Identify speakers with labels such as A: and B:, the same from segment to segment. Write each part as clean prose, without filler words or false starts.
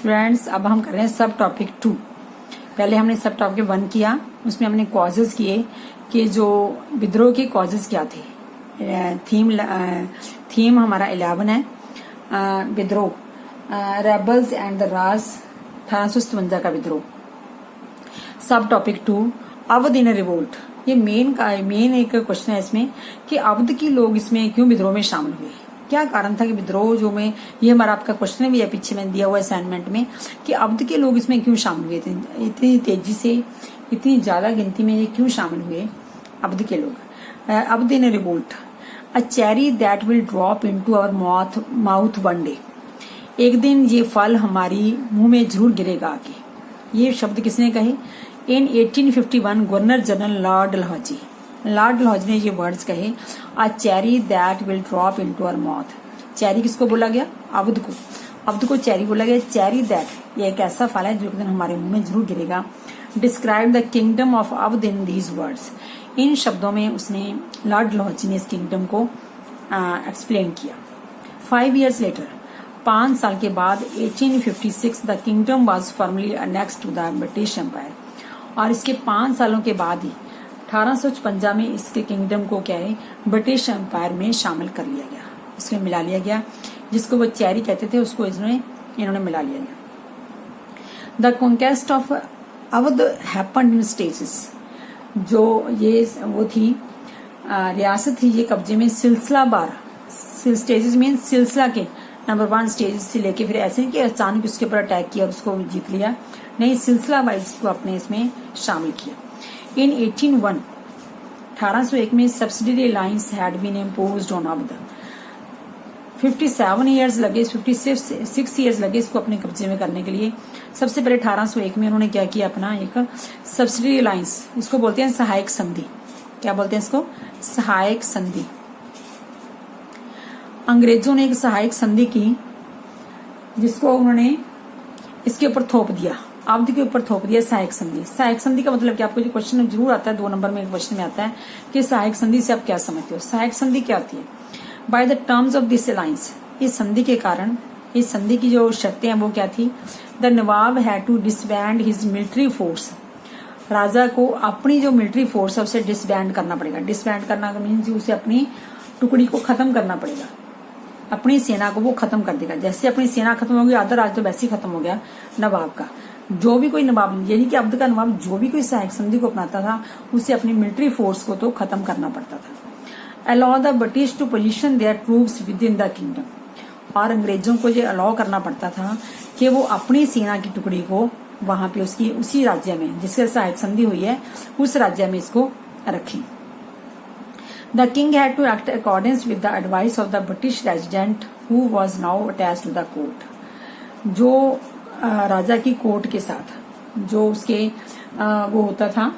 A: Students, अब हम कर रहे हैं सब टॉपिक 2। पहले हमने सब टॉपिक 1 किया, उसमें हमने कॉजेज किए कि जो विद्रोह के कॉजेज क्या थे। थीम हमारा 11 है, विद्रोह, रेबल्स एंड द राज, 1857 का विद्रोह। सब टॉपिक 2, अवध इन रिवोल्ट। ये मेन एक क्वेश्चन है इसमें कि अवध के लोग इसमें क्यों विद्रोह में शामिल हुए, क्या कारण था कि विद्रोह जो में, ये हमारा आपका क्वेश्चन भी है पीछे में दिया हुआ असाइनमेंट में कि अवध के लोग इसमें क्यों शामिल हुए थे, इतनी तेजी से, इतनी ज्यादा गिनती में ये क्यों शामिल हुए अवध के लोग। Awadh in revolt, a cherry that will drop into our mouth one day. एक दिन ये फल हमारी मुंह में जरूर गिरेगा आके। ये शब्द किसने कहे? In 1851 governor general Lord Dalhousie ने ये वर्ड्स कहे, a cherry that will drop into our mouth. Cherry किसको बोला गया? अवध को चेरी बोला गया। चेरी दैट, ये एक ऐसा फल है जो एक दिन हमारे मुंह में जरूर गिरेगा। Describe the kingdom of Awadh in these words. इन शब्दों में उसने, लॉर्ड डलहौजी ने इस किंगडम को एक्सप्लेन किया। 5 years later, 5 साल के बाद 1856 the kingdom was formally annexed to the British empire. और इसके 5 सालों के बाद ही 1856 में इसके किंगडम को क्या है, ब्रिटिश एम्पायर में शामिल कर लिया गया, इसमें मिला लिया गया। जिसको वो चेरी कहते थे उसको इन्होंने मिला लिया गया। The conquest of Awadh happened in stages. जो ये वो थी रियासत थी, ये कब्जे में सिलसिलावार, स्टेजेस मीन सिलसिला के नंबर 1 स्टेज से लेके, फिर ऐसे नहीं कि अचानक उसके ऊपर अटैक किया और उसको जीत लिया, नहीं, सिलसिला वाइज को अपने इसमें शामिल किया। इन 1801 में subsidiary lines had been imposed on Awadh. 56 years लगे इसको अपने कब्जे में करने के लिए। सबसे पहले 1801 में उन्होंने क्या किया, अपना एक सब्सिडरी लाइन्स, इसको बोलते हैं सहायक संधि। क्या बोलते हैं इसको? सहायक संधि। अंग्रेजों ने एक सहायक संधि की जिसको उन्होंने इसके ऊपर थोप दिया, अवध के ऊपर थोप दिया सहायक संधि। सहायक संधि का मतलब क्या? आपको जो क्वेश्चन जरूर आता है 2 नंबर में क्वेश्चन में आता है कि सहायक संधि से आप क्या समझते हो। सहायक संधि क्या होती है? By the terms of this alliance, इस संधि के कारण, इस संधि की जो शर्तें हैं वो क्या थी? The nawab had to disband his military force. राजा को अपनी जो मिलिट्री फोर्स है उसे डिसबैंड करना पड़ेगा। डिसबैंड करना मीन्स उसे अपनी टुकड़ी को खत्म करना पड़ेगा, अपनी सेना को वो खत्म कर देगा। जैसे अपनी सेना खत्म हो गई, आधा राज तो वैसे ही खत्म हो गया नवाब का। जो भी कोई नवाब, यानी कि अवध का नवाब जो भी कोई सहायक संधि को अपनाता था उसे अपनी मिलिट्री फोर्स को तो खत्म करना पड़ता था। Allow the British to position their troops within the kingdom. और अंग्रेजों को ये अलाउ करना पड़ता था कि वो अपनी सेना की टुकड़ी को वहां पे उसकी उसी राज्य में जिसके सहायक संधि हुई है उस राज्य में इसको रखें। The king had to act accordance with the advice of the British resident who was now attached to the court. जो राजा की कोर्ट के साथ, जो उसके वो होता था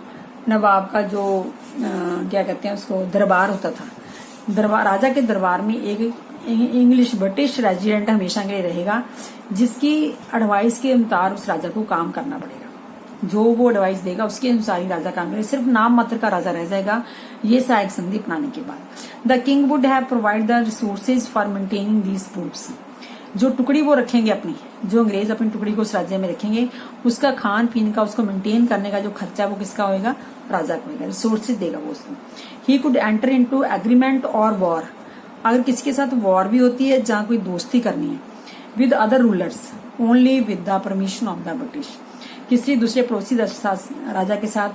A: नवाब का जो क्या कहते हैं उसको, दरबार होता था। राजा के दरबार में एक इंग्लिश ब्रिटिश रेजिडेंट हमेशा के लिए रहेगा जिसकी एडवाइस के अनुसार उस राजा को काम करना पड़ेगा। जो वो एडवाइस देगा उसके अनुसार ही राजा काम करेगा, सिर्फ नाम मात्र का राजा रह जाएगा ये सहायक संधि अपनाने के बाद। The king would have provide the resources for maintaining these troops. जो टुकड़ी वो रखेंगे अपनी, जो अंग्रेज अपनी टुकड़ी को उस राज्य में रखेंगे, उसका खान पीन का, उसको मेंटेन करने का जो खर्चा वो किसका होगा? राजा को होगा, रिसोर्सेज देगा वो उसको। He could enter into agreement और वॉर। अगर किसी के साथ वॉर भी होती है, जहाँ कोई दोस्ती करनी है, with other rulers only with the permission of the British. किसी दूसरे पड़ोसी राजा के साथ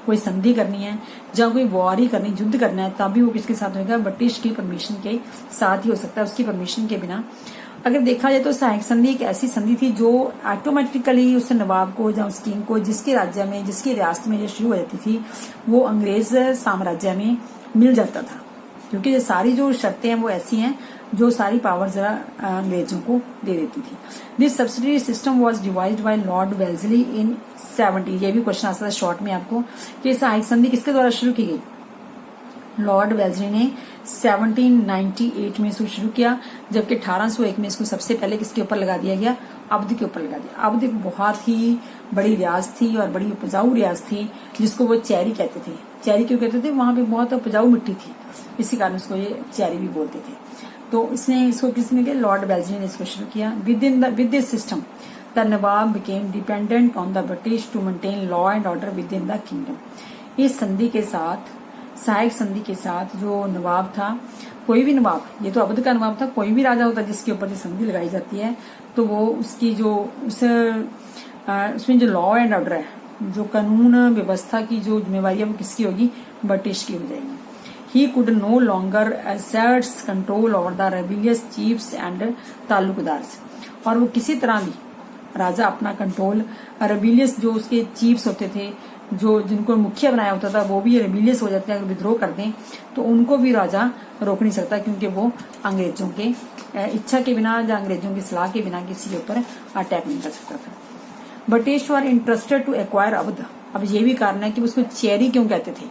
A: कोई संधि करनी है, जहाँ कोई वॉर ही करनी, युद्ध करना है, तभी वो किसके साथ होगा? ब्रिटिश की परमिशन के साथ ही हो सकता है, उसकी परमिशन के बिना। अगर देखा जाए तो सहायक संधि एक ऐसी संधि थी जो ऑटोमेटिकली उस नवाब को या उस किंग को जिसके राज्य में, जिसकी रियासत में जो शुरू हो जाती थी वो अंग्रेज साम्राज्य में मिल जाता था, क्योंकि ये सारी जो शर्तें हैं वो ऐसी हैं जो सारी पावर जरा अंग्रेजों को दे देती थी। This subsidiary system was devised by Lord Wellesley in 70। ये भी क्वेश्चन आता है शॉर्ट में आपको कि सहायक संधि किसके द्वारा शुरू की गई? लॉर्ड वेल्जली ने 1798 में इसको शुरू किया, जबकि 1801 में इसको सबसे पहले किसके ऊपर लगा दिया गया? अवध के ऊपर लगा दिया। अवध एक बहुत ही बड़ी रियासत थी और बड़ी उपजाऊ रियासत थी जिसको वो चेरी कहते थे। चेरी क्यों कहते थे? वहां पे बहुत उपजाऊ मिट्टी थी, इसी कारण उसको ये चेरी भी बोलते थे। तो इसने इसको किसने किया? लॉर्ड वेल्जली ने इसको शुरू किया। With this system the nawab became dependent on the British to maintain law and order within the kingdom. इस संधि के साथ, सहायक संधि के साथ, जो नवाब था, कोई भी नवाब, ये तो अवध का नवाब था, कोई भी राजा होता जिसके ऊपर जो संधि लगाई जाती है तो वो उसकी जो उसमें जो लॉ एंड ऑर्डर है, जो कानून व्यवस्था की जो जिम्मेवारी है वो किसकी होगी? ब्रिटिश की हो जाएगी। He could no longer asserts control over the rebellious chiefs and taluqdars. और वो किसी तरह भी राजा अपना कंट्रोल, रेबिलियस जो उसके चीफ्स होते थे, जो जिनको मुखिया बनाया होता था, वो भी रेबिलियस हो जाते हैं, अगर विद्रोह कर दें तो उनको भी राजा रोक नहीं सकता, क्योंकि वो अंग्रेजों के इच्छा के बिना या अंग्रेजों की सलाह के बिना किसी के ऊपर अटैक नहीं कर सकता था। British were interested to acquire Awadh. अब ये भी कारण है कि उसको चेरी क्यों कहते थे।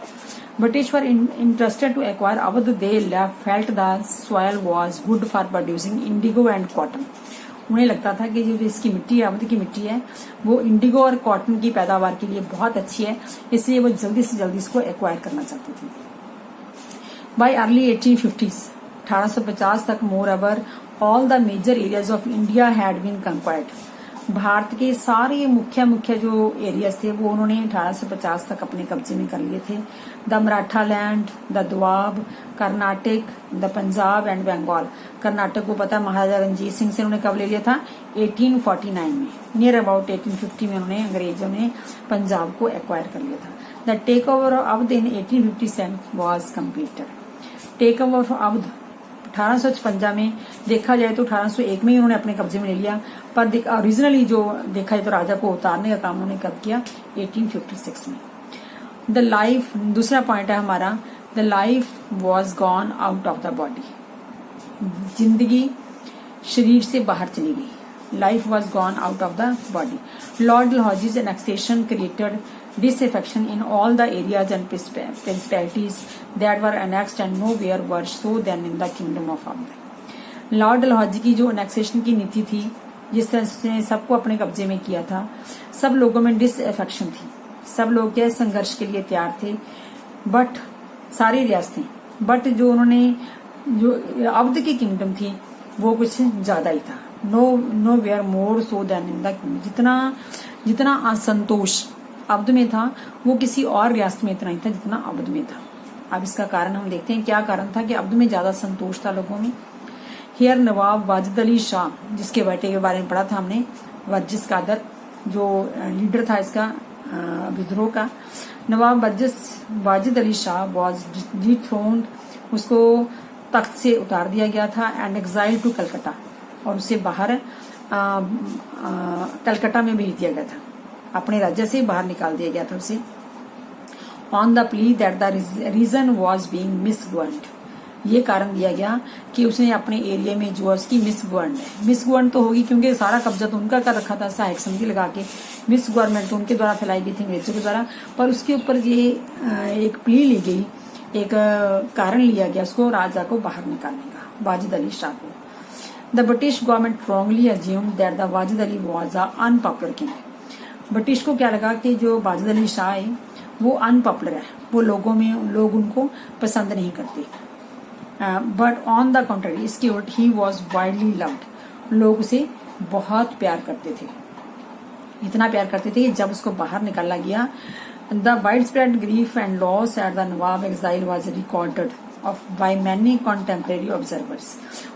A: British were interested to acquire Awadh, they felt the soil was good for producing indigo and cotton. उन्हें लगता था कि जो इसकी मिट्टी है, अवध की मिट्टी है, वो इंडिगो और कॉटन की पैदावार के लिए बहुत अच्छी है, इसलिए वो जल्दी से जल्दी इसको एक्वायर करना चाहते थे। बाय अर्ली 1850s, 1850 तक, moreover all the major areas of India had been conquered. भारत के सारे मुख्य जो एरियाज थे वो उन्होंने 1850 तक अपने कब्जे में कर लिए थे। The Maratha land, the Doab, Karnataka, the Punjab and Bengal. Karnataka को पता है महाराजा रंजीत सिंह से उन्होंने कब ले लिया था? 1849 में। नियर अबाउट 1850 में उन्होंने, अंग्रेजों ने पंजाब को एक्वायर कर लिया था। The take over of Awadh in 1857 was completed. Take over of Awadh 1856 में देखा जाए तो 1801 में ही उन्होंने अपने कब्जे में ले लिया, पर ओरिजिनली जो देखा जाए तो राजा को उतारने का काम उन्होंने कब किया? 1856 में। द लाइफ, दूसरा पॉइंट है हमारा, the life was gone out of the body. जिंदगी शरीर से बाहर चली गई। Life was gone out of the body. Lord Dalhousie's annexation created disaffection in all the areas and principalities that were annexed and nowhere were so than in the kingdom of Avda। Lord Dalhousie की जो annexation की नीति थी, जिस तरह से सबको अपने कब्जे में किया था, सब लोगों में डिसअफेक्शन थी, सब लोग क्या संघर्ष के लिए तैयार थे, बट सारी रियासतें, बट जो उन्होंने जो अवध की किंगडम थी वो कुछ ज्यादा ही था। Nowhere more so than in the kingdom. जितना असंतोष अवध में था वो किसी और रियासत में इतना ही था जितना अवध में था। अब इसका कारण हम देखते हैं, क्या कारण था कि अवध में ज्यादा संतोष था लोगों में। हियर नवाब वाजिद अली शाह, जिसके बेटे के बारे में पढ़ा था हमने, वर्जिस कादर, जो लीडर था इसका विद्रोह का, नवाब वाजिद अली शाह वॉज डिथ्रोन्ड, उसको तख्त से उतार दिया गया था, एंड एक्साइल टू कलकत्ता, और उसे बाहर कलकत्ता में भेज दिया गया था, अपने राज्य से बाहर निकाल दिया गया था उसे, on the plea that the region was being misgoverned. ये कारण दिया गया कि उसने अपने एरिया में जो उसकी मिसगवर्नड है, मिसगवर्नड तो होगी क्योंकि सारा कब्जा तो उनका कर रखा था सहायक संधि लगा के, मिसगवर्नमेंट तो उनके द्वारा फैलाई गई थी अंग्रेजों के द्वारा, पर उसके ऊपर ये एक प्ली ली गई, एक कारण लिया गया उसको राजा को बाहर निकालने का, वाजिद अली शाह को। The British government strongly assumed that the Wajid Ali was a unpopular king. British को क्या लगा कि जो वाजिद अली शाह है वो अनपॉपुलर है, वो लोग उनको पसंद नहीं करते, बट ऑन द कॉन्ट्ररी, इसके उल्ट ही वॉज वाइडली लव्ड, लोग उसे बहुत प्यार करते थे, इतना प्यार करते थे कि जब उसको बाहर निकाला गया, the widespread grief and loss at the nawab exile was recorded of by many contemporary observers.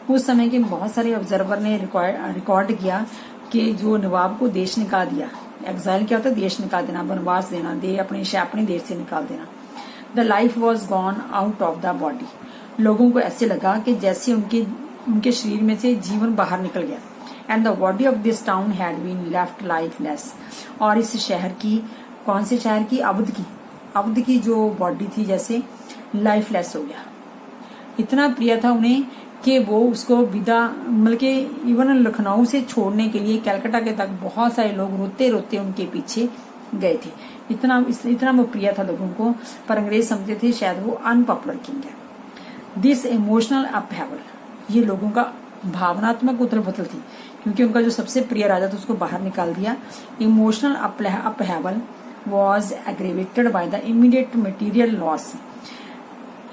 A: उस समय के बहुत सारे ऑब्जर्वर ने रिकॉर्ड किया कि जो नवाब को देश निकाल दिया, एक्साइल क्या होता है? देश निकाल देना, वनवास देना, अपने देश से निकाल देना। The life was gone out of the body. लोगों को ऐसे लगा कि जैसे उनके शरीर में से जीवन बाहर निकल गया, and the body of this town had been left lifeless. और इस शहर की, कौन से शहर की? अवध की जो बॉडी थी जैसे लाइफलेस हो गया। इतना प्रिय था उन्हें कि वो उसको विदा, मतलब कि इवन लखनऊ से छोड़ने के लिए कलकत्ता के तक बहुत सारे लोग रोते रोते उनके पीछे गए थे, इतना वो प्रिय था लोगों को, पर अंग्रेज समझते थे शायद वो अनपॉपुलर किंग है। दिस इमोशनल अपहेवल, ये लोगों का भावनात्मक उथल पुथल थी, क्योंकि उनका जो सबसे प्रिय राजा था उसको बाहर निकाल दिया। Emotional upheaval was aggravated by the immediate material loss.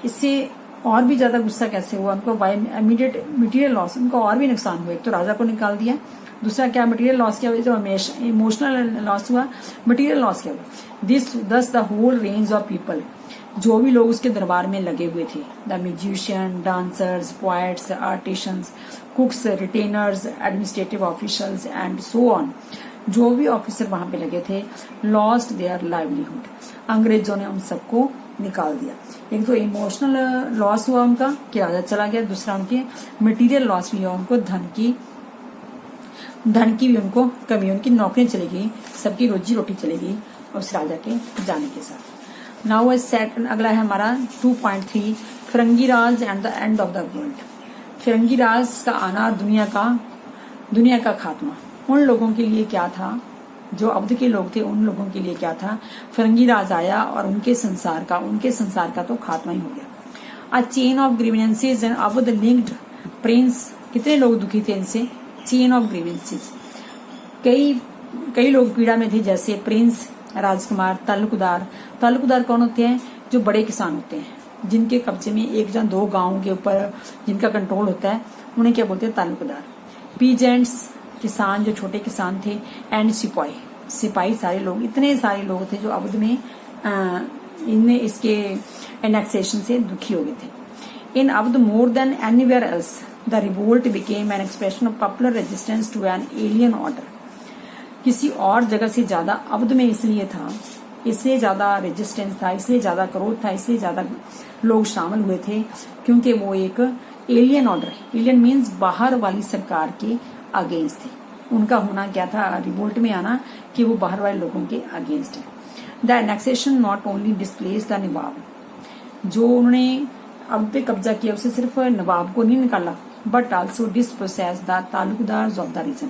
A: इससे और भी ज्यादा गुस्सा कैसे हुआ उनको? बाय इमीडिएट मटीरियल लॉस, उनको और भी नुकसान हुए। तो राजा को निकाल दिया, दूसरा क्या मटेरियल लॉस क्या हुआ, जो इमोशनल लॉस हुआ, मटेरियल लॉस क्या हुआ। This does the whole range of people, जो भी लोग उसके दरबार में लगे हुए थे, the musician, dancers, poets, artisans, cooks, retainers, administrative officials and so on, जो भी ऑफिसर वहां पे लगे थे, लॉस्ट देयर लाइवलीहुड, अंग्रेजों ने उन सबको निकाल दिया। एक तो इमोशनल लॉस हुआ उनका कि राजा चला गया, दूसरा उनके मटेरियल लॉस भी हुआ, उनको धन की भी उनको कमी, उनकी नौकरियां चली गई, सबकी रोजी रोटी चली गई उस राजा के जाने के साथ। नाउ सेकंड अगला है हमारा 2.3 Firangi Raj and the end of the world. फिरंगी राज का आना, दुनिया का खात्मा। उन लोगों के लिए क्या था, जो अवध के लोग थे, उन लोगों के लिए क्या था, फिरंगी राज आया और उनके संसार का तो खात्मा ही हो गया। A chain of grievances and Awadh linked Prince, कितने लोग दुखी थे इनसे, चेन ऑफ ग्रीवेंसेस, कई लोग पीड़ा में थे, जैसे प्रिंस, राजकुमार, तालुकदार कौन होते हैं, जो बड़े किसान होते हैं, जिनके कब्जे में एक या दो गांवों के ऊपर जिनका कंट्रोल होता है, उन्हें क्या बोलते हैं, तालुकदार। पीजेंट्स, किसान, जो छोटे किसान थे, एंड सिपाही सारे लोग, इतने सारे लोग थे जो अवध में इनमें इसके एनेक्सेशन से दुखी हो गए थे। In Awadh more than anywhere else the revolt became an expression of popular resistance to an alien order. किसी और जगह से ज्यादा अवध में इसलिए ज्यादा रेजिस्टेंस था, इसलिए ज्यादा क्रोध था, इसलिए ज्यादा लोग शामिल हुए थे क्योंकि वो एक एलियन ऑर्डर, एलियन मीन्स बाहर वाली सरकार के अगेंस्ट थे। उनका होना क्या था, रिवोल्ट में आना, कि वो बाहर वाले लोगों के अगेंस्ट है। The annexation not only displace the nawab, जो उन्होंने अब पे कब्जा किया उसे सिर्फ नवाब को नहीं निकाला, but also dispossess the taluqdar of the region,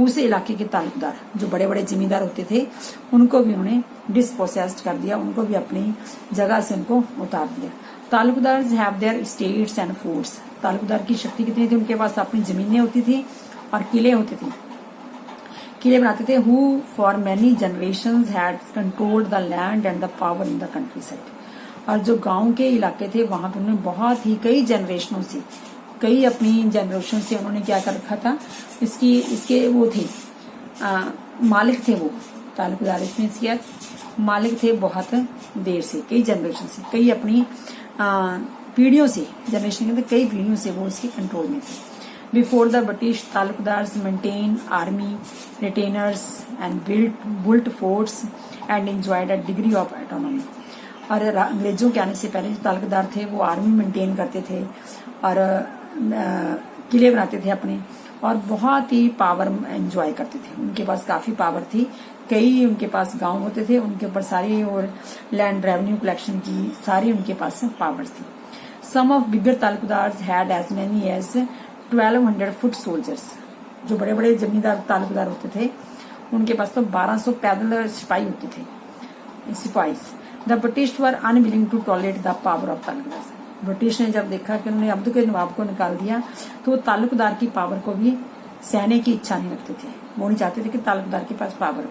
A: उस इलाके के तालुकदार, जो बड़े बड़े जिम्मेदार होते थे, उनको भी उन्होंने डिस्पोसेस्ड कर दिया, उनको भी अपनी जगह से उनको उतार दिया। Talukdar have their states and forts, Talukdar की शक्ति कितनी थी, उनके पास अपनी जमीनें होती थी और किले होते थे, किले बनाते थे। Who for many generations had controlled the land and the power in the country side, और जो गांव के इलाके थे वहां पर उन्होंने बहुत ही कई अपनी जनरेशन से उन्होंने क्या कर रखा था, इसके वो थे मालिक थे, वो तालुकदार इसमें किया मालिक थे बहुत देर से, कई जनरेशन से, कई अपनी पीढ़ियों से, जनरेशन के कई पीढ़ियों से वो इसके कंट्रोल में थे। Before the British, taluqdars maintained army, retainers and built forts and enjoyed a degree of autonomy. और अंग्रेजों के आने से पहले जो तालुकदार थे वो आर्मी मेंटेन करते थे और किले बनाते थे अपने, और बहुत ही पावर एंजॉय करते थे। उनके पास काफी पावर थी, कई उनके पास गांव होते थे, उनके ऊपर सारी और लैंड रेवेन्यू कलेक्शन की सारी उनके पास पावर थी। Some of bigger taluqdars had as many as 1200 foot soldiers, जो बड़े बड़े जमींदार तालुकदार होते थे उनके पास तो 1200 पैदल सिपाही होते थे, सिपाही। The British were unwilling to tolerate the power of taluqdar, British ने जब देखा कि उन्होंने अवध के नवाब को निकाल दिया तो वो तालुकदार की पावर को भी सहने की इच्छा नहीं रखते थे, वो नहीं चाहते थे कि तालुकदार के पास पावर हो।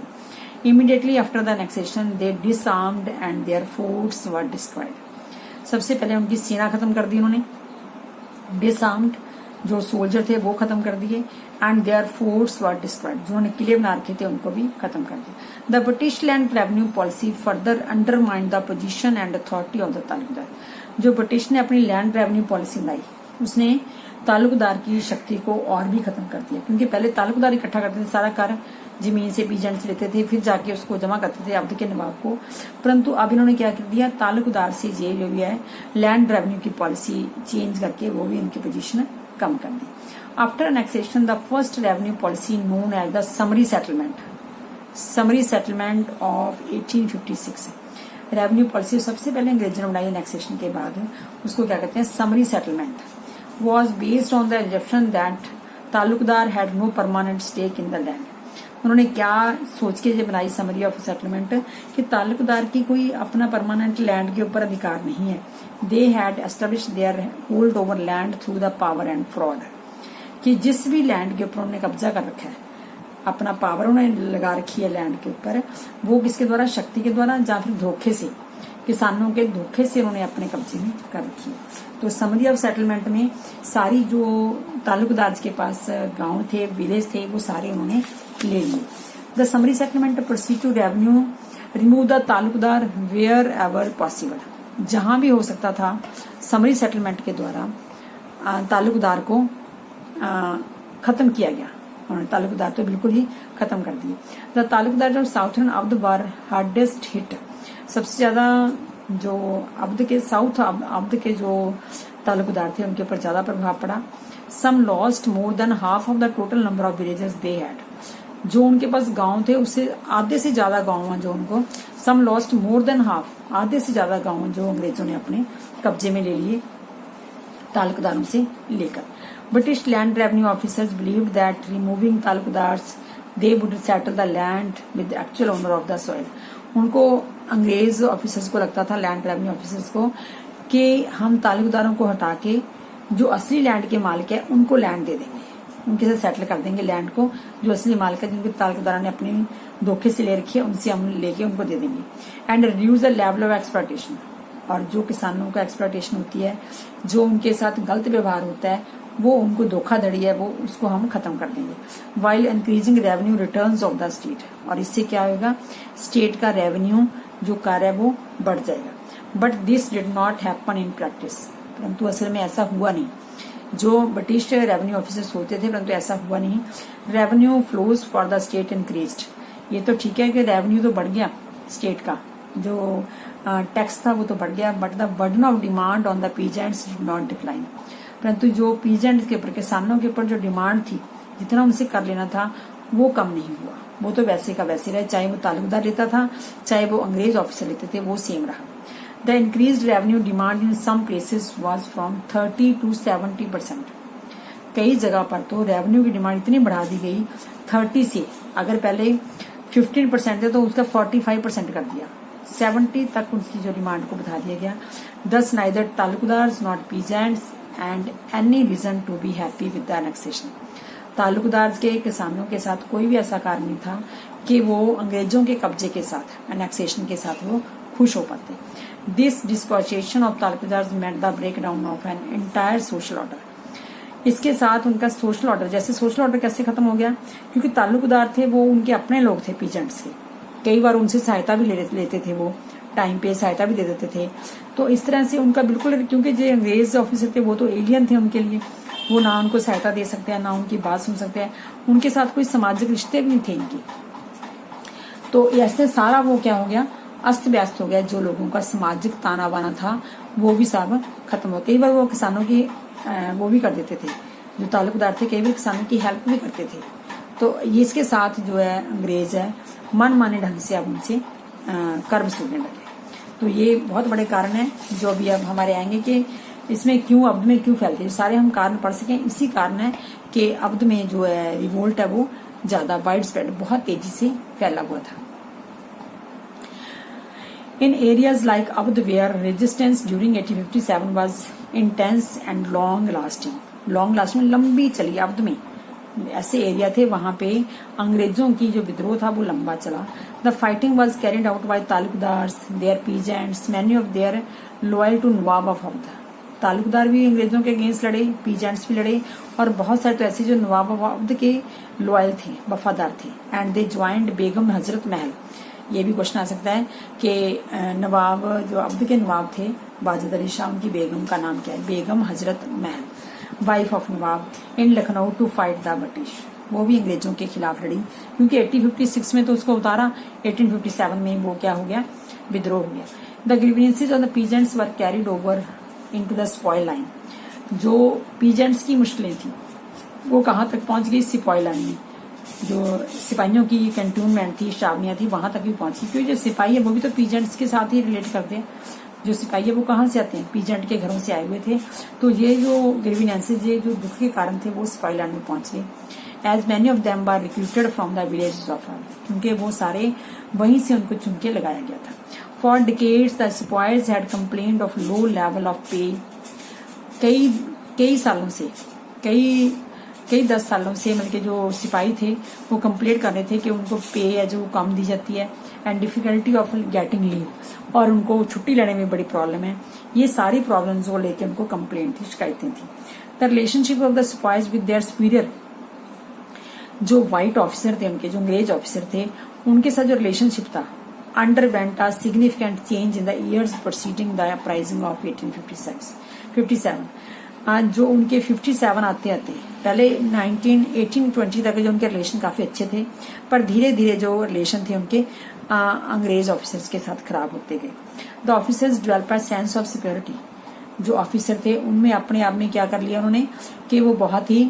A: Immediately after the annexation they disarmed and their forts were destroyed, सबसे पहले उनकी सेना खत्म कर दी उन्होंने, डिसआर्म्ड, जो सोल्जर थे वो खत्म कर दिए, and their forts were destroyed, जो उन्होंने किले बना रखे थे उनको भी खत्म कर दिया। The British land revenue policy further undermined the position and authority of the Talukdar, जो ब्रिटिश ने अपनी लैंड रेवेन्यू पॉलिसी लाई उसने तालुकदार की शक्ति को और भी खत्म कर दिया, क्योंकि पहले तालुकदार इकट्ठा करते थे, सारा कर जमीन से पीजेंट से लेते थे, फिर जाके उसको जमा करते थे अवध के नवाब को, परंतु अब इन्होंने क्या कर दिया, तालुकदार से ये जो भी है लैंड रेवेन्यू की पॉलिसी चेंज करके वो भी इनकी पोजीशन कम कर दी। After annexation the first revenue policy known as the summary settlement of 1856, revenue policy सबसे पहले अंग्रेजों ने बनाई एनेक्सेशन के बाद, उसको क्या कहते हैं, summary settlement, was based on the assumption that taluqdar had no permanent stake in the land. उन्होंने क्या सोच के ये बनाई समरी ऑफ सेटलमेंट कि तालुकदार की कोई अपना परमानेंट लैंड के ऊपर अधिकार नहीं है, they had establish there hold over land through the power and fraud, कि जिस भी लैंड के ऊपर उन्होंने कब्जा कर रखा है, अपना पावर उन्होंने लगा रखी है लैंड के ऊपर, वो किसके द्वारा, शक्ति के द्वारा या फिर धोखे से, किसानों के धोखे से उन्होंने अपने कब्जे में कर रखी। तो समरी ऑफ सेटलमेंट में सारी जो तालुकदार के पास गांव थे, विलेज थे, वो सारे उन्होंने ले लिए। The summary settlement proceed to revenue remove the taluqdar wherever possible. जहां भी हो सकता था समरी सेटलमेंट के द्वारा तालुकदार को खत्म किया गया, और तालुकदार तो बिल्कुल ही खत्म कर दिए। द तालुकदार जो साउथर्न अब्द वर हार्डेस्ट हिट, सबसे ज्यादा जो अब्द के साउथ अब्द के जो तालुकदार थे उनके ऊपर ज्यादा प्रभाव पड़ा। Some lost more than half of the total number of villages they had. जो उनके पास गांव थे उससे आधे से ज्यादा गांव जो उनको, सम लॉस्ट मोर देन हाफ, आधे से ज्यादा गांव जो अंग्रेजों ने अपने कब्जे में ले लिए तालुकदारों से लेकर। British land revenue officers believed that removing taluqdars they would settle the land with the actual owner of the soil। उनको अंग्रेज ऑफिसर्स को लगता था, लैंड रेवेन्यू ऑफिसर्स को, कि हम तालुकदारों को हटा के जो असली लैंड के मालिक है उनको लैंड दे देंगे, उनके साथ सेटल कर देंगे लैंड को। जो असली मालिक है जिनको तालुकदारों ने अपने धोखे से ले रखी है उनसे हम लेके उनको दे देंगे। And reduce the level of exploitation, और जो किसानों का एक्सप्लॉयटेशन होती है, जो उनके साथ गलत व्यवहार होता है, वो उनको धोखाधड़ी है, वो उसको हम खत्म कर देंगे। While increasing revenue returns of the state, और इससे क्या होगा, स्टेट का रेवेन्यू जो कर है वो बढ़ जाएगा। But this did not happen in practice, परंतु असल में ऐसा हुआ नहीं। जो ब्रिटिश रेवेन्यू ऑफिसर्स होते थे, परंतु ऐसा हुआ नहीं। Revenue flows for the state increased, ये तो ठीक है कि रेवेन्यू तो बढ़ गया स्टेट का, जो टैक्स था वो तो बढ़ गया, but the burden of demand on the peasants did not decline. परंतु जो पीजेंट्स के ऊपर, किसानों के ऊपर जो डिमांड थी, जितना उनसे कर लेना था, वो कम नहीं हुआ, वो तो वैसे का वैसे रहे, चाहे वो तालुकदार लेता था, चाहे वो अंग्रेज ऑफिसर लेते थे, वो सेम रहा। The increased revenue demand in some places was from 30 to 70%। कई जगह पर तो रेवेन्यू की डिमांड इतनी बढ़ा दी गई 30 से, अगर पहले 15% थे तो उसका 45% कर दिया, 70 तक उसकी जो डिमांड को बढ़ा दिया गया। Thus neither taluqdars not peasants and any reason to be happy with the annexation. Taluqdar के किसानों के साथ कोई भी ऐसा कारण नहीं था कि वो अंग्रेजों के कब्जे के साथ, एनेक्सेशन के साथ वो खुश हो पाते। This dispossession of taluqdars meant the breakdown of an entire social order. इसके साथ उनका सोशल ऑर्डर, जैसे सोशल ऑर्डर कैसे खत्म हो गया, क्योंकि तालुकदार थे वो उनके अपने लोग थे, पीजेंट्स के, कई बार उनसे सहायता भी लेते थे, वो टाइम पे सहायता भी दे देते थे। तो इस तरह से उनका बिल्कुल, क्योंकि जो अंग्रेज ऑफिसर थे वो तो एलियन थे उनके लिए, वो ना उनको सहायता दे सकते हैं, ना उनकी बात सुन सकते हैं, उनके साथ कोई सामाजिक रिश्ते भी नहीं थे इनके। तो ऐसे सारा वो क्या हो गया, अस्त व्यस्त हो गया। जो लोगों का सामाजिक ताना बाना था वो भी सब खत्म हो। कई बार वो किसानों की वो भी कर देते थे, जो तालुकदार थे कई बार किसानों की हेल्प भी करते थे। तो ये इसके साथ जो है अंग्रेज है मन माने ढंग से अब उनसे कर वसूलने लगे। तो ये बहुत बड़े कारण है जो अभी अब हमारे आएंगे कि इसमें क्यों अब्द में क्यों फैलते हैं, सारे हम कारण पढ़ सकें। इसी कारण है कि अब्द में जो है रिवोल्ट है वो ज्यादा वाइड स्प्रेड, बहुत तेजी से फैला हुआ था। In areas like Abd where resistance during 1857 was intense and long lasting, लंबी चली। अब्द में ऐसे एरिया थे वहां पे अंग्रेजों की जो विद्रोह था वो लंबा चला। The fighting was carried out by taluqdars, their peasants, many of their loyal to nawab of Awadh. तालुकदार भी अंग्रेजों के अगेंस्ट लड़े, पीजेंट्स भी लड़े, और बहुत सारे तो ऐसे जो नवाब ऑफ अब्द के लॉयल थे, वफादार थे। एंड दे ज्वाइंड बेगम हजरत महल। ये भी क्वेश्चन आ सकता है कि नवाब जो अब्द के नवाब थे वाजिद अली शाह, उनकी बेगम का नाम क्या है, Begum Hazrat Mahal, wife of nawab, in Lucknow to fight the British. वो भी अंग्रेजों के खिलाफ लड़ी, क्योंकि 1856 में तो उसको उतारा, 1857 में वो क्या हो गया, विद्रोह हो गया। The grievances of the peasants were carried over into the spoil line. जो पीजेंट्स की मुश्किलें थी वो कहाँ तक पहुंच गई, स्पॉइल लाइन में। जो सिपाहियों की कैंटोनमेंट थी, शामियां थी, वहां तक भी पहुंची, क्योंकि जो सिपाही है वो भी तो पीजेंट्स के साथ ही रिलेट करते हैं। जो सिपाही है वो कहाँ से आते हैं, पीजेंट के घरों से आए हुए थे। तो ये जो ग्रीवेंसेस, ये जो दुख के कारण थे वो स्पॉइल लाइन में पहुंच गए। As many of them were recruited from the villages of Awadh, क्योंकि वो सारे वहीं से उनको चुन के लगाया गया था। For decades the sepoys had complained of low level of pay. कई सालों से, कई 10 सालों से मतलब कि जो सिपाही थे वो कंप्लेंट कर रहे थे कि उनको पे है जो कम दी जाती है, and difficulty of getting leave, और उनको छुट्टी लेने में बड़ी प्रॉब्लम है। ये सारी प्रॉब्लम्स को लेकर उनको कंप्लेंट थी, शिकायतें थी। The relationship of the sipahis with their superior, जो व्हाइट ऑफिसर थे उनके, जो अंग्रेज ऑफिसर थे, उनके साथ जो रिलेशनशिप था, underwent a significant change in the years preceding the uprising of 1857। जो उनके 57 आते आते पहले 1820 तक जो उनके रिलेशन काफी अच्छे थे, पर धीरे धीरे जो रिलेशन थे उनके अंग्रेज ऑफिसर्स के साथ खराब होते गए। The officers develop a sense of security, जो ऑफिसर थे उनमें अपने आप में क्या कर लिया उन्होंने कि वो बहुत ही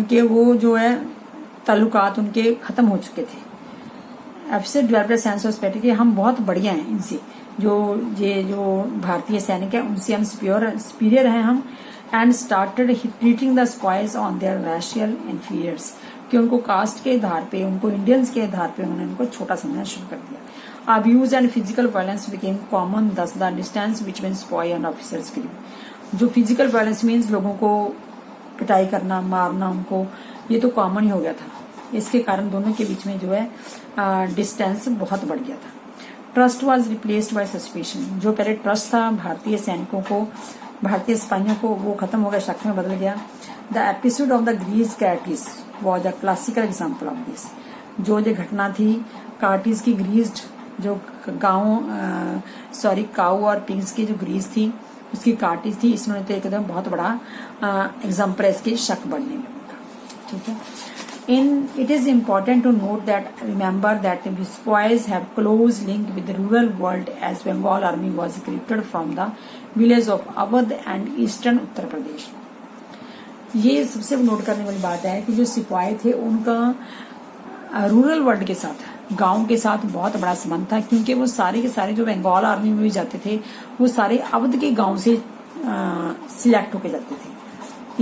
A: कि वो जो है ताल्लुकात उनके खत्म हो चुके थे। Officer develop sense of security कि हम बहुत बढ़िया हैं इनसे, जो भारतीय सैनिक है उनसे हम सुपीरियर हैं हम। And started treating the sepoys on their racial inferiors, कि उनको कास्ट के आधार पे, उनको इंडियंस के आधार पे उन्होंने उनको छोटा समझना शुरू कर दिया। Abuse and physical violence became common, thus the distance between sepoy and officers grew. जो फिजिकल वायलेंस मीन्स लोगों को पिटाई करना, मारना उनको, ये तो कॉमन ही हो गया था। इसके कारण दोनों के बीच में जो है डिस्टेंस बहुत बढ़ गया था। Trust was replaced by suspicion, जो पहले ट्रस्ट था भारतीय सैनिकों को, भारतीय सिपाहियों को, वो खत्म हो गया, शक में बदल गया। The episode of the greased cartridges was a classical example of this, जो घटना थी कार्टिस की, ग्रीज्ड जो काऊ और पिग्स की जो ग्रीज थी उसकी कार्टिस थी, इसमें तो एकदम बहुत बड़ा एग्जाम्पल है इसके शक बढ़ने में। ठीक है, it is important to note that, remember that the sepoys have close link with the rural world, as Bengal army was recruited from the village of Awadh and eastern Uttar Pradesh. ये सबसे नोट करने वाली बात है कि जो सिपाही थे उनका रूरल वर्ल्ड के साथ, गांव के साथ बहुत बड़ा संबंध था, क्योंकि वो सारे के सारे जो बंगाल आर्मी में भी जाते थे वो सारे अवध के गांव से सिलेक्ट होके जाते थे,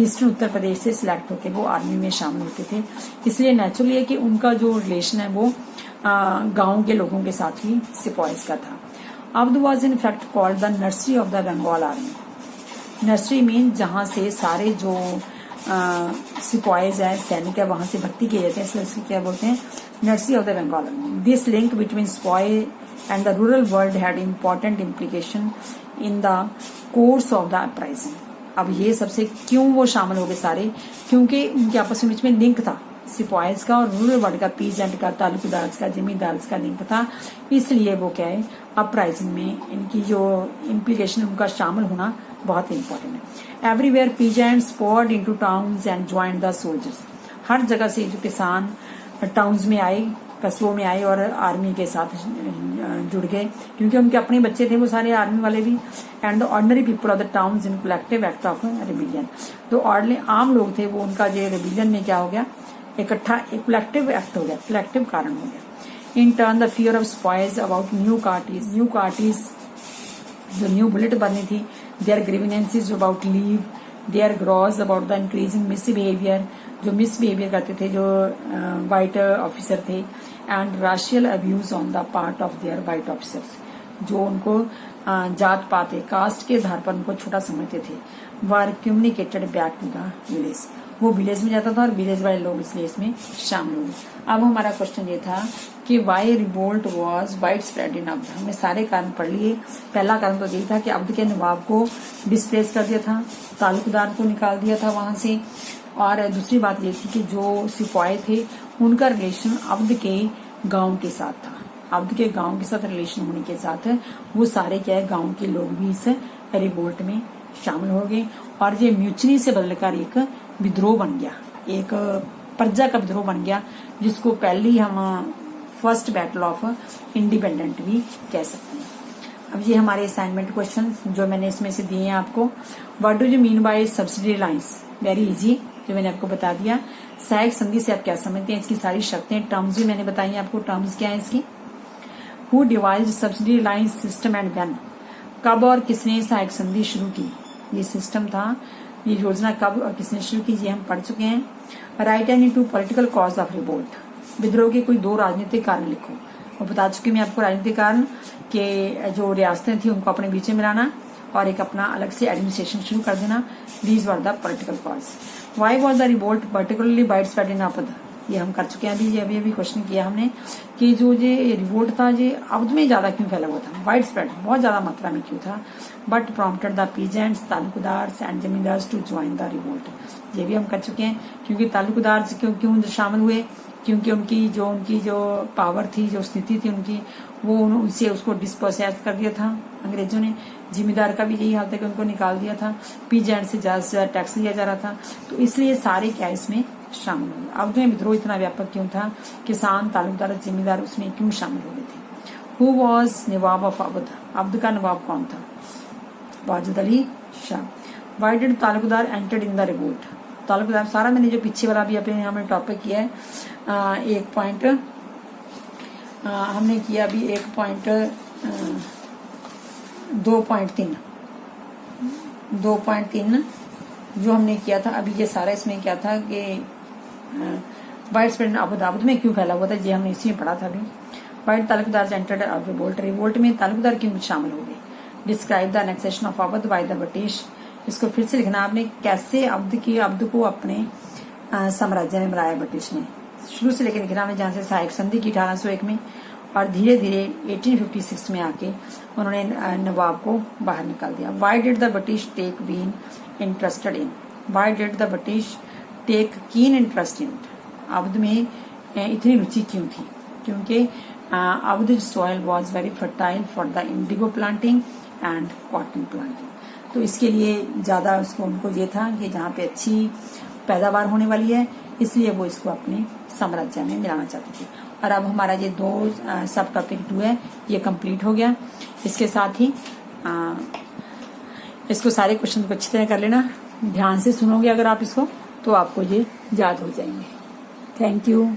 A: ईस्टर्न उत्तर प्रदेश से सिलेक्ट होकर वो आर्मी में शामिल होते थे। इसलिए नेचुरली है कि उनका जो रिलेशन है वो गांव के लोगों के साथ ही सिपाहीज का था। Awadh was in fact called the nursery of the Bengal army. Nursery mean जहां से सारे जो सिपाहीज है, सैनिक है, वहां से भर्ती किए जाते हैं, इसलिए इसको क्या बोलते हैं, nursery of the Bengal army. This link between sipahi and the rural world had important implication in the course of the uprising. अब ये सबसे क्यों वो शामिल हो गए सारे, क्योंकि उनके आपस में बीच में लिंक था, सिपाहीज का और रूरल वर्ल्ड का, पीजेंट का, तालुकदार का, जमींदार का लिंक था, इसलिए वो क्या है अपराइजिंग में इनकी जो इम्प्लीकेशन, उनका शामिल होना बहुत इंपॉर्टेंट है। Everywhere peasants poured into towns and joined the soldiers। हर जगह से जो किसान टाउन्स में आए, कस्बों में आए और आर्मी के साथ जुड़ गए, क्योंकि उनके अपने बच्चे थे वो सारे आर्मी वाले भी। And the ordinary people of the towns in collective act of rebellion, तो आम लोग थे वो, उनका जो रिबिलियन में क्या हो गया, इकट्ठा एक कलेक्टिव एक्ट हो गया, कलेक्टिव कारण हो गया। In turn the fear of sepoys about new cartridges जो न्यू बुलेट बननी थी, their grievances about leave, their grouse about the increasing misbehaviour, जो मिसबिहेवियर करते थे जो व्हाइट ऑफिसर थे, and racial abuse on the part of their white officers, जो उनको जात पात कास्ट के आधार पर उनको छोटा समझते थे। Were communicated back to the village, वो विलेज में जाता था और विलेज वाले लोग इसलिए इसमें शामिल हो गए। अब हमारा क्वेश्चन ये था कि why revolt was widespread in Awadh. हमने सारे कारण पढ़ लिए। पहला कारण तो यही था कि अवध के नवाब को डिस्प्लेस कर दिया था, तालुकदार को निकाल दिया था वहां से, और दूसरी बात ये थी कि जो सिपाही थे उनका रिलेशन अवध के गांव के साथ था। अवध के गांव के साथ रिलेशन होने के साथ वो सारे क्या है, गांव के लोग भी इस रिवोल्ट में शामिल हो गए, और ये म्यूचनी से बदलकर एक विद्रोह बन गया, एक प्रजा का विद्रोह बन गया, जिसको पहली हम फर्स्ट बैटल ऑफ इंडिपेंडेंट भी कह सकते हैं। अब ये हमारे असाइनमेंट क्वेश्चन जो मैंने इसमें से दिए हैं आपको। What do you mean by subsidy lines, very easy, जो मैंने आपको बता दिया। सहायक संधि से आप क्या समझते हैं, इसकी सारी शर्तें, टर्म्स भी मैंने बताई आपको, टर्म्स क्या है इसकी। Who devised subsidy line system and when, कब और किसने सहायक संधि शुरू की, ये सिस्टम था, ये योजना कब और किसने शुरू की, ये हम पढ़ चुके हैं। Right any two political cause of revolt, विद्रोह के कोई दो राजनीतिक कारण लिखो, और बता चुकी मैं आपको राजनीतिक कारण के जो रियासतें थी उनको अपने बीच में मिलाना और एक अपना अलग से एडमिनिस्ट्रेशन शुरू कर देना, these were the political cause. Why was the revolt particularly wide spread in Awadh, ये हम कर चुके हैं अभी अभी क्वेश्चन किया हमने कि जो ये रिवोल्ट था ये अवध में ज्यादा क्यों फैला हुआ था, वाइड स्प्रेड बहुत ज्यादा मात्रा में क्यों था। But prompted the peasants taluqdars and zamindars to join the revolt, ये भी हम कर चुके हैं। क्योंकि तालुकदार क्यों शामिल हुए, क्योंकि उनकी जो पावर थी, जो स्थिति थी उनकी, वो उनसे उसको डिस्पोसेस कर दिया था अंग्रेजों ने। जिम्मेदार का भी यही हाल था कि उनको निकाल दिया था। पीजेंट से ज्यादा टैक्स लिया जा रहा था, तो इसलिए सारे क्या इसमें शामिल हुए। अवध में विद्रोह इतना व्यापक क्यों था, किसान तालुकदार जिम्मेदार उसमें क्यों शामिल हो गए थे। Who was Nawab of Awadh, Awadh का नवाब कौन था, Wajid Ali Shah. Why did Talukdar entered in the revolt, Talukdar सारा मैंने जो पीछे वाला भी अपने हमने टॉपिक किया है, एक पॉइंट हमने किया अभी 2.3 जो हमने किया था अभी, ये सारा इसमें क्या था कि वाइड स्प्रेड अवध में क्यों फैला हुआ था, ये हमने इसी में पढ़ा था अभी। Wide Talukdar entered revolt, revolt में तालुकदार क्यों शामिल हो गए। Describe the annexation of Awadh by the British, इसको फिर से लिखना आपने, कैसे अवध को अपने साम्राज्य में बनाया ब्रिटिश ने। शुरू से लेकर लिखना में, जहां से सहायक संधि की 1801 में, और धीरे धीरे 1856 में आके उन्होंने नवाब को बाहर निकाल दिया। Why did the British take keen interested in, why did the British take keen interest in, Awadh में इतनी रुचि क्यों थी, क्योंकि Awadh soil was very fertile for the indigo planting and cotton planting, तो इसके लिए ज्यादा उनको ये था कि जहाँ पे अच्छी पैदावार होने वाली है, इसलिए वो इसको अपने साम्राज्य में मिलाना चाहते थे। और अब हमारा ये 2 सब टॉपिक 2 है, ये कंप्लीट हो गया। इसके साथ ही इसको सारे क्वेश्चन को अच्छी तरह कर लेना, ध्यान से सुनोगे अगर आप इसको तो आपको ये याद हो जाएंगे। Thank you.